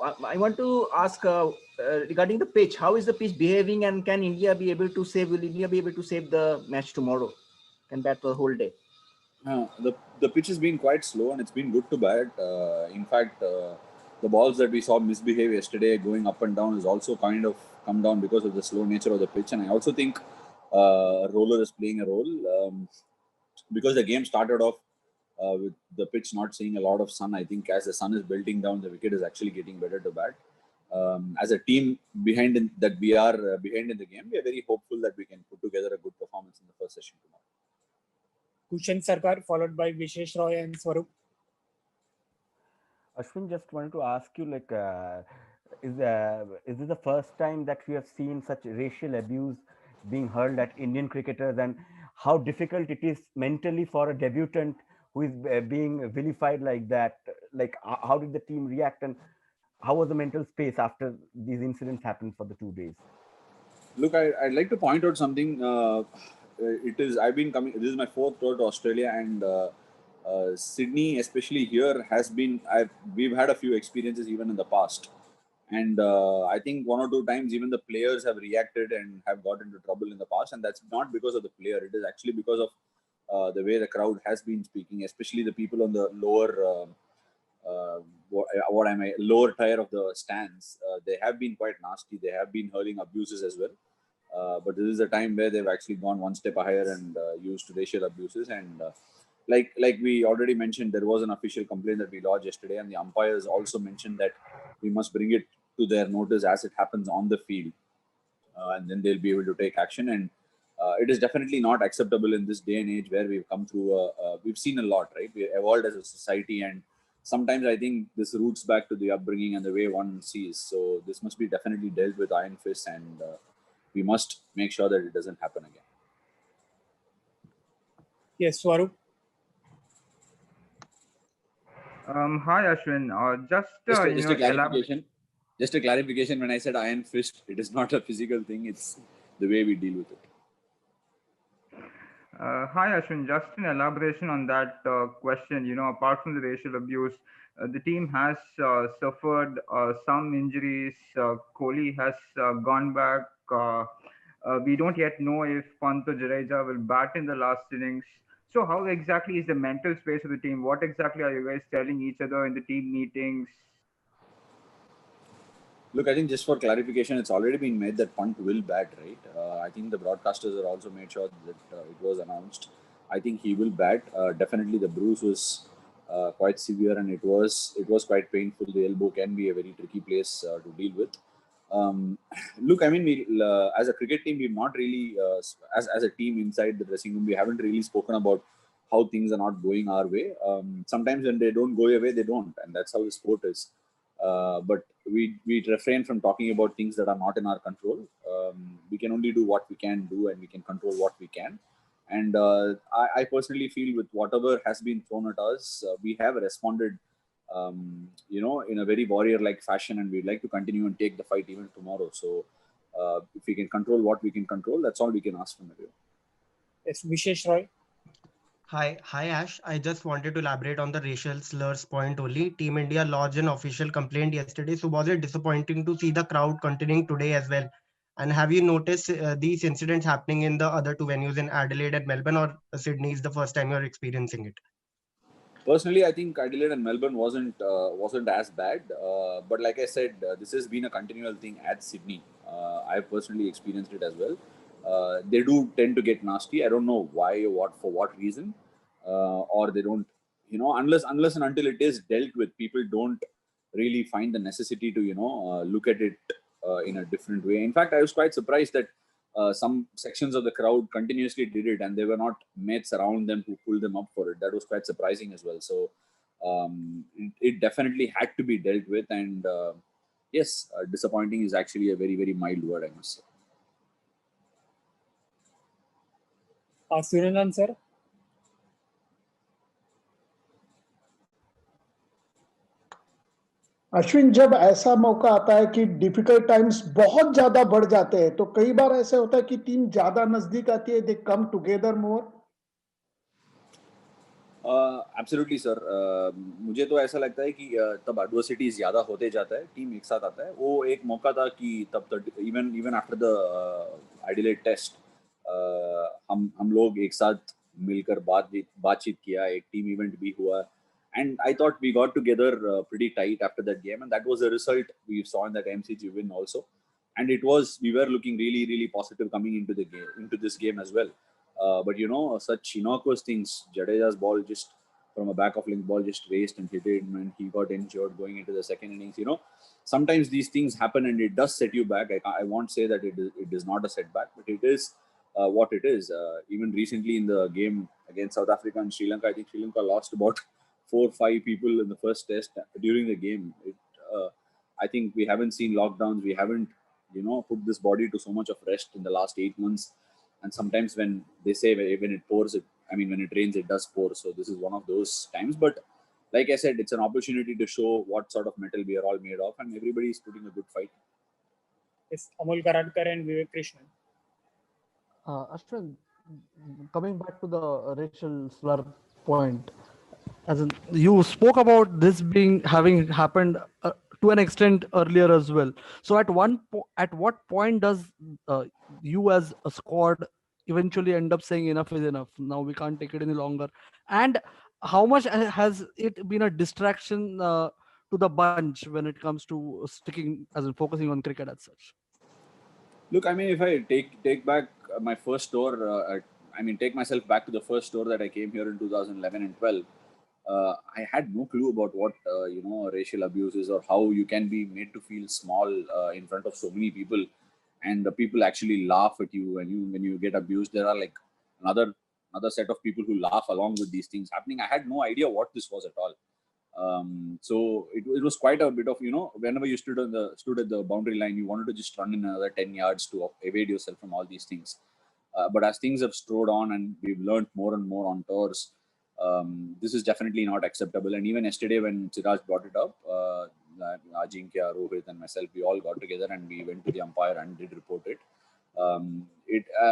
I want to ask regarding the pitch. How is the pitch behaving, and can India be able to save? Will India be able to save the match tomorrow? Can bat the whole day? The pitch has been quite slow and it's been good to bat. In fact, the balls that we saw misbehave yesterday, going up and down, has also kind of come down because of the slow nature of the pitch. And I also think roller is playing a role because the game started off with the pitch not seeing a lot of sun. I think as the sun is belting down, the wicket is actually getting better to bat. As a team behind in the game, we are very hopeful that we can put together a good performance in the first session tomorrow. Kushan Sarkar, followed by Vishesh Roy and Swarup. Ashwin, just wanted to ask you, like, is this the first time that we have seen such racial abuse being hurled at Indian cricketers, and how difficult it is mentally for a debutant who is being vilified like that? Like, how did the team react, and how was the mental space after these incidents happened for the 2 days? Look, I'd like to point out something. I've been coming. This is my 4th tour to Australia, and Sydney, especially here, we've had a few experiences even in the past, and I think 1 or 2 times even the players have reacted and have got into trouble in the past, and that's not because of the player. It is actually because of the way the crowd has been speaking, especially the people on the lower. Lower tier of the stands. They have been quite nasty. They have been hurling abuses as well. But this is a time where they've actually gone one step higher and used racial abuses. And like we already mentioned, there was an official complaint that we lodged yesterday, and the umpires also mentioned that we must bring it to their notice as it happens on the field, and then they'll be able to take action. And it is definitely not acceptable in this day and age where we've come through. We've seen a lot, right? We evolved as a society, and sometimes I think this roots back to the upbringing and the way one sees. So this must be definitely dealt with iron fist, and we must make sure that it doesn't happen again. Yes, Swarup. Hi Ashwin. Just a clarification. When I said iron fist, it is not a physical thing. It's the way we deal with it. Hi Ashwin, just an elaboration on that question. Apart from the racial abuse, the team has suffered some injuries. Kohli has gone back. We don't yet know if Pant or Jadeja will bat in the last innings. So how exactly is the mental space of the team? What exactly are you guys telling each other in the team meetings? Look, I think just for clarification, it's already been made that Pant will bat, right? I think the broadcasters are also made sure that it was announced. I think he will bat. Definitely the bruise was quite severe, and it was quite painful. The elbow can be a very tricky place to deal with. Look, I mean, as a cricket team, we've not really, as a team inside the dressing room, we haven't really spoken about how things are not going our way. Sometimes when they don't go your way, they don't, and that's how the sport is. But we refrain from talking about things that are not in our control. We can only do what we can do, and we can control what we can. And I personally feel with whatever has been thrown at us, we have responded, in a very warrior-like fashion, and we'd like to continue and take the fight even tomorrow. So if we can control what we can control, that's all we can ask from everyone. Yes, Vishesh Roy. Hi Ash. I just wanted to elaborate on the racial slurs point only. Team India lodged an official complaint yesterday. So was it disappointing to see the crowd continuing today as well? And have you noticed these incidents happening in the other 2 venues in Adelaide and Melbourne, or Sydney is the first time you're experiencing it? Personally, I think Adelaide and Melbourne wasn't as bad. But like I said, this has been a continual thing at Sydney. I've personally experienced it as well. They do tend to get nasty. I don't know why or for what reason, or they don't, unless and until it is dealt with, people don't really find the necessity to, look at it in a different way. In fact, I was quite surprised that some sections of the crowd continuously did it, and there were not mates around them to pull them up for it. That was quite surprising as well. So it definitely had to be dealt with, and yes, disappointing is actually a very, very mild word, I must say. Suryanand sir. Ashwin, जब ऐसा मौका आता है कि difficult times बहुत ज्यादा बढ़ जाते हैं, तो कई बार ऐसा होता है कि टीम ज्यादा नजदीक आती है, दे कम टुगेदर मोर. एब्सोल्युटली सर, मुझे तो ऐसा लगता है कि तब एडवर्सिटी ज़्यादा होते जाता है, टीम एक साथ आता है. वो एक मौका था कि तब तक even after the Adelaide test हम लोग एक साथ मिलकर बातचीत किया, एक टीम इवेंट भी हुआ. And I thought we got together pretty tight after that game, and that was a result we saw in that MCG win also. And we were looking really, really positive coming into the game, into this game as well. But such innocuous things, Jadeja's ball just from a back of link ball just raced and hit it, and he got injured going into the second innings. Sometimes these things happen and it does set you back. I won't say that it is not a setback, but it is what it is. Even recently in the game against South Africa and Sri Lanka, I think Sri Lanka lost about 4 or 5 people in the first test during the game. I think we haven't seen lockdowns. We haven't, put this body to so much of rest in the last 8 months. And sometimes when they say when it pours, when it rains, it does pour. So this is one of those times. But like I said, it's an opportunity to show what sort of metal we are all made of, and everybody is putting a good fight. Yes, Amol Karadkar and Vivek Krishnan. Ashwin, coming back to the racial slur point, as in, you spoke about this having happened to an extent earlier as well. So at what point does you as a squad eventually end up saying enough is enough? Now we can't take it any longer. And how much has it been a distraction to the bunch when it comes to focusing on cricket as such? Look, if I take back my first tour, take myself back to the first tour that I came here in 2011 and 12. I had no clue about what racial abuse is, or how you can be made to feel small in front of so many people, and the people actually laugh at you when you get abused. There are like another set of people who laugh along with these things happening. I had no idea what this was at all. So it was quite a bit of, whenever you stood at the boundary line, you wanted to just run in another 10 yards to evade yourself from all these things. But as things have strode on and we've learned more and more on tours, this is definitely not acceptable. And even yesterday when Siraj brought it up, Ajinkya, Rohit and myself, we all got together and we went to the umpire and did report it.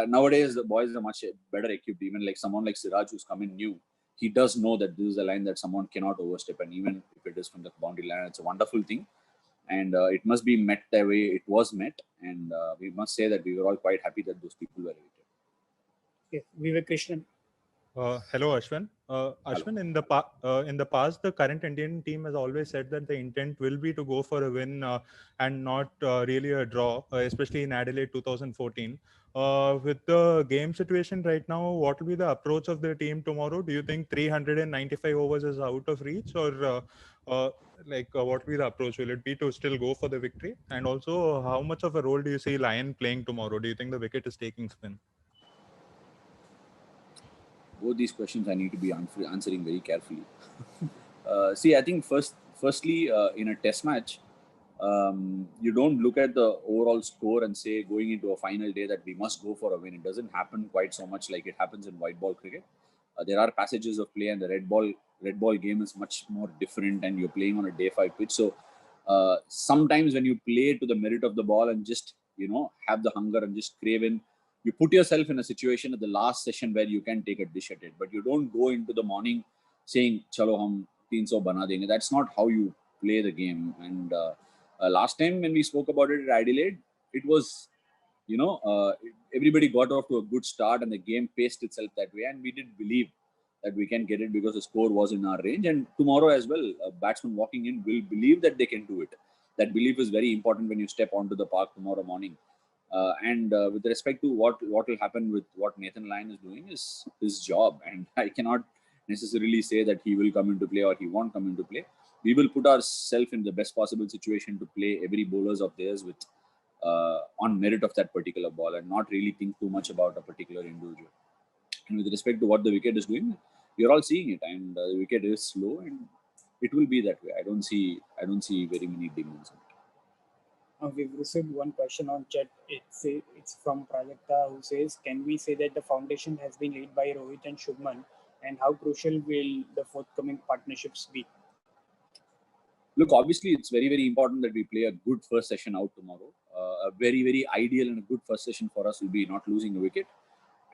Nowadays the boys are much better equipped. Even like someone like Siraj who's come in new, he does know that this is a line that someone cannot overstep, and even if it is from the boundary line, it's a wonderful thing, and it must be met the way it was met. And we must say that we were all quite happy that those people were evicted. Yes, Vivek Krishnan. Hello, Ashwin. Ashwin, in the past, the current Indian team has always said that the intent will be to go for a win and not really a draw, especially in Adelaide 2014. With the game situation right now, what will be the approach of the team tomorrow? Do you think 395 overs is out of reach, or what will be the approach? Will it be to still go for the victory? And also, how much of a role do you see Lyon playing tomorrow? Do you think the wicket is taking spin? Both these questions I need to be answering very carefully. See, I think firstly, in a test match, you don't look at the overall score and say going into a final day that we must go for a win. It doesn't happen quite so much like it happens in white ball cricket. There are passages of play, and the red ball game is much more different, and you're playing on a day 5 pitch. So sometimes when you play to the merit of the ball and just have the hunger and just crave in, you put yourself in a situation at the last session where you can take a dish at it, but you don't go into the morning saying, "Chalo, hum 300 bana denge." That's not how you play the game. And last time when we spoke about it at Adelaide, it was, everybody got off to a good start and the game paced itself that way, and we did believe that we can get it because the score was in our range. And tomorrow as well, a batsman walking in will believe that they can do it. That belief is very important when you step onto the park tomorrow morning. And with respect to what will happen with what Nathan Lyon is doing is his job, and I cannot necessarily say that he will come into play or he won't come into play. We will put ourselves in the best possible situation to play every bowlers of theirs with on merit of that particular ball, and not really think too much about a particular individual. And with respect to what the wicket is doing, you're all seeing it, and the wicket is slow, and it will be that way. I don't see very many demons in it. We've received one question on chat. It's from Prajakta, who says, "Can we say that the foundation has been laid by Rohit and Shubman, and how crucial will the forthcoming partnerships be?" Look, obviously, it's very, very important that we play a good first session out tomorrow. A very, very ideal and a good first session for us will be not losing a wicket.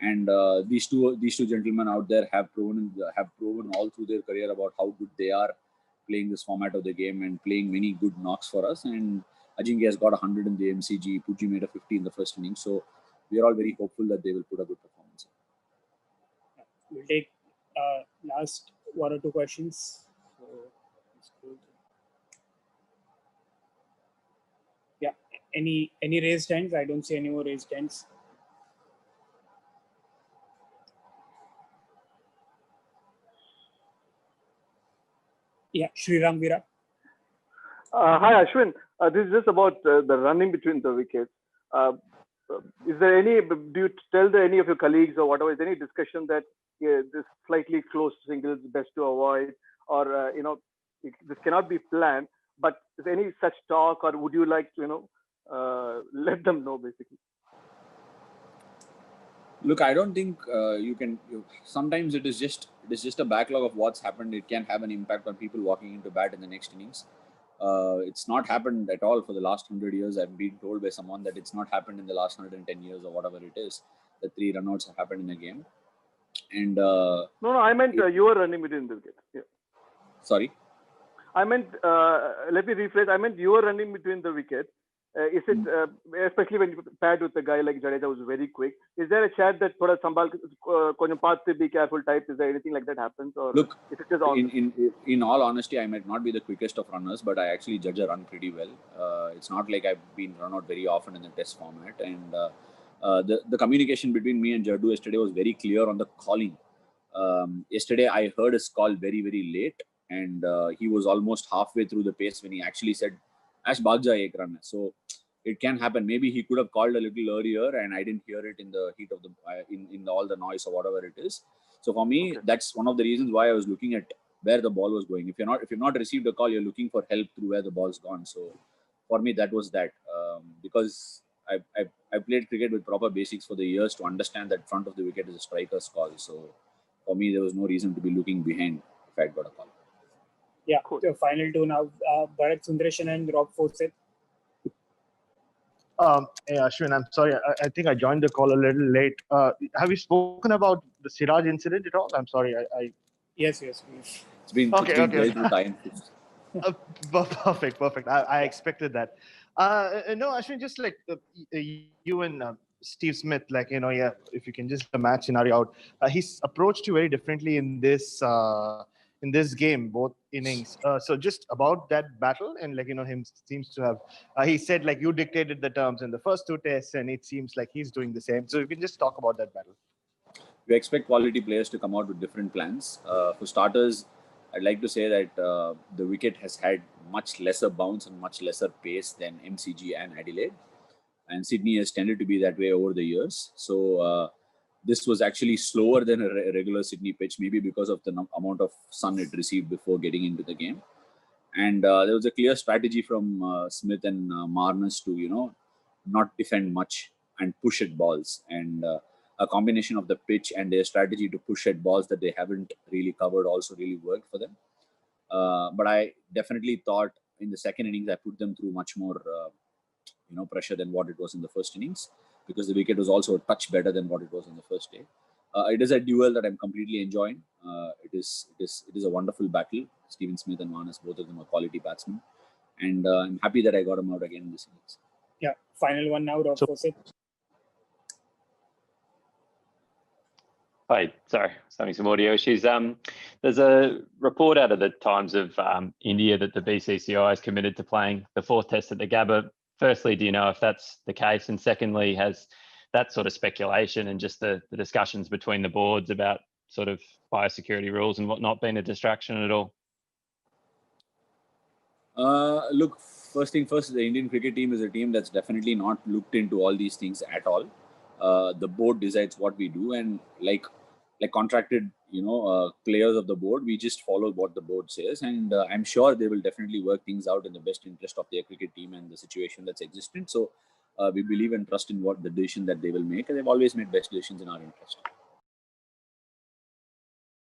And these two gentlemen out there have proven all through their career about how good they are playing this format of the game and playing many good knocks for us. And Ajinkya has got 100 in the MCG. Pujji made a 50 in the first innings. So we are all very hopeful that they will put a good performance. We'll take last one or two questions. So, yeah, any raised hands? I don't see any more raised hands. Yeah, Sriram Veera. Hi, Ashwin. This is just about the running between the wickets. Is there any, do you tell any of your colleagues or whatever, is there any discussion that this slightly close singles best to avoid, or, this cannot be planned, but is there any such talk, or would you like to, let them know basically? Look, I don't think you can. Sometimes it is just a backlog of what's happened. It can have an impact on people walking into bat in the next innings. It's not happened at all for the last 100 years. I've been told by someone that it's not happened in the last 110 years or whatever it is. The 3 runouts have happened in a game. And no, I meant you were running between the wickets. Yeah. Sorry. I meant let me rephrase. I meant you were running between the wickets. Is it especially when you paired with a guy like Jadeja who's very quick? Is there a chat that thoda sambal konjam path se be careful type? Is there anything like that happens, or look? Is it just in all honesty, I might not be the quickest of runners, but I actually judge a run pretty well. It's not like I've been run out very often in the test format, and the communication between me and Jaddu yesterday was very clear on the calling. Yesterday, I heard his call very, very late, and he was almost halfway through the pace when he actually said, Ash Bhagja ek run. So it can happen. Maybe he could have called a little earlier and I didn't hear it in the heat of the in all the noise or whatever it is. So for me, that's one of the reasons why I was looking at where the ball was going. If you've not received a call, you're looking for help through where the ball's gone. So for me, that was that. Because I played cricket with proper basics for the years to understand that front of the wicket is a striker's call. So for me, there was no reason to be looking behind if I'd got a call. Yeah, cool. The final two now, Bharat Sundaresan and Rob Fawcett. Hey Ashwin, I'm sorry. I think I joined the call a little late. Have you spoken about the Siraj incident at all? I'm sorry. Yes. It's been time. Perfect. I expected that. No, Ashwin, just like you and Steve Smith, if you can just a match scenario out. He's approached you very differently in this game, both innings. So just about that battle, and him seems to have, he said you dictated the terms in the first 2 tests, and it seems like he's doing the same. So you can just talk about that battle. We expect quality players to come out with different plans. For starters, I'd like to say that the wicket has had much lesser bounce and much lesser pace than MCG and Adelaide. And Sydney has tended to be that way over the years. So this was actually slower than a regular Sydney pitch, maybe because of the amount of sun it received before getting into the game. And there was a clear strategy from Smith and Marnus to, not defend much and push at balls. And a combination of the pitch and their strategy to push at balls that they haven't really covered also really worked for them. But I definitely thought in the second innings, I put them through much more, pressure than what it was in the first innings, because the wicket was also a touch better than what it was in the first day. It is a duel that I'm completely enjoying. It is a wonderful battle. Steven Smith and Marnus, both of them are quality batsmen, and I'm happy that I got them out again in this innings. Yeah, final one now, Rob Fawcett. Hi, sorry, having some audio issues. There's a report out of the Times of India that the BCCI is committed to playing the 4th test at the Gabba. Firstly, do you know if that's the case? And secondly, has that sort of speculation and just the discussions between the boards about sort of biosecurity rules and whatnot been a distraction at all? Look, first thing first, the Indian cricket team is a team that's definitely not looked into all these things at all. The board decides what we do, and like contracted, players of the board, we just follow what the board says, and I'm sure they will definitely work things out in the best interest of their cricket team and the situation that's existent. So we believe and trust in what the decision that they will make, and they've always made best decisions in our interest.